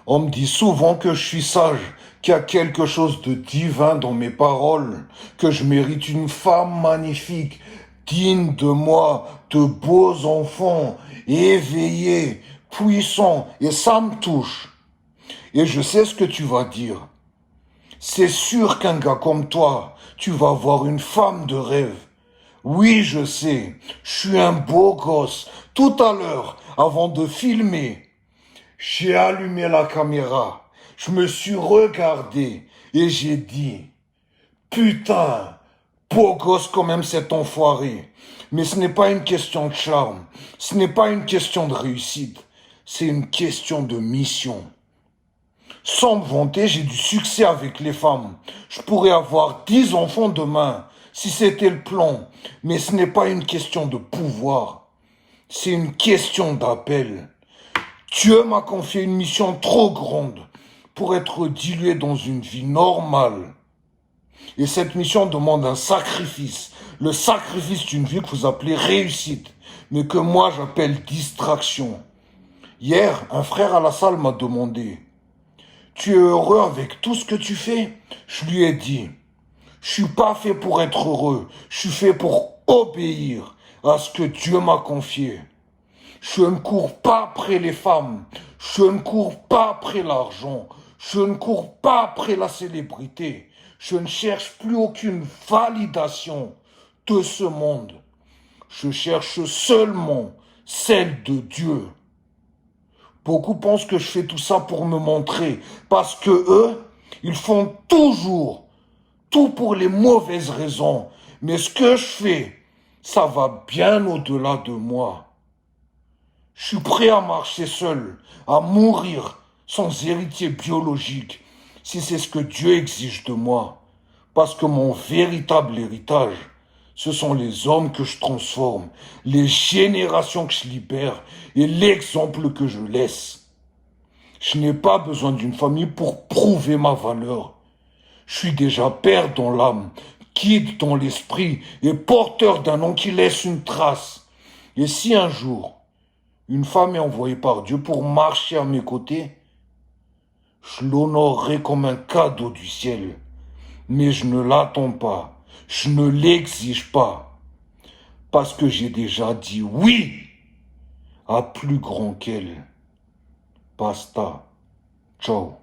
On me dit souvent que je suis sage, qu'il y a quelque chose de divin dans mes paroles, que je mérite une femme magnifique, digne de moi, de beaux enfants, éveillés, puissants, et ça me touche. Et je sais ce que tu vas dire. C'est sûr qu'un gars comme toi, tu vas avoir une femme de rêve. Oui, je sais, je suis un beau gosse. Tout à l'heure, avant de filmer, j'ai allumé la caméra, je me suis regardé et j'ai dit, putain, beau gosse quand même cet enfoiré. Mais ce n'est pas une question de charme, ce n'est pas une question de réussite, c'est une question de mission. Sans me vanter, j'ai du succès avec les femmes. Je pourrais avoir 10 enfants demain, si c'était le plan. Mais ce n'est pas une question de pouvoir, c'est une question d'appel. Dieu m'a confié une mission trop grande pour être dilué dans une vie normale. Et cette mission demande un sacrifice. Le sacrifice d'une vie que vous appelez réussite, mais que moi j'appelle distraction. Hier, un frère à la salle m'a demandé, tu es heureux avec tout ce que tu fais? Je lui ai dit, je suis pas fait pour être heureux, je suis fait pour obéir à ce que Dieu m'a confié. Je ne cours pas après les femmes, je ne cours pas après l'argent, je ne cours pas après la célébrité, je ne cherche plus aucune validation de ce monde. Je cherche seulement celle de Dieu. Beaucoup pensent que je fais tout ça pour me montrer, parce que eux, ils font toujours tout pour les mauvaises raisons. Mais ce que je fais, ça va bien au-delà de moi. Je suis prêt à marcher seul, à mourir sans héritier biologique, si c'est ce que Dieu exige de moi. Parce que mon véritable héritage, ce sont les hommes que je transforme, les générations que je libère et l'exemple que je laisse. Je n'ai pas besoin d'une famille pour prouver ma valeur. Je suis déjà père dans l'âme, guide dans l'esprit et porteur d'un nom qui laisse une trace. Et si un jour, une femme est envoyée par Dieu pour marcher à mes côtés, je l'honorerai comme un cadeau du ciel. Mais je ne l'attends pas, je ne l'exige pas, parce que j'ai déjà dit oui à plus grand qu'elle. Basta. Ciao.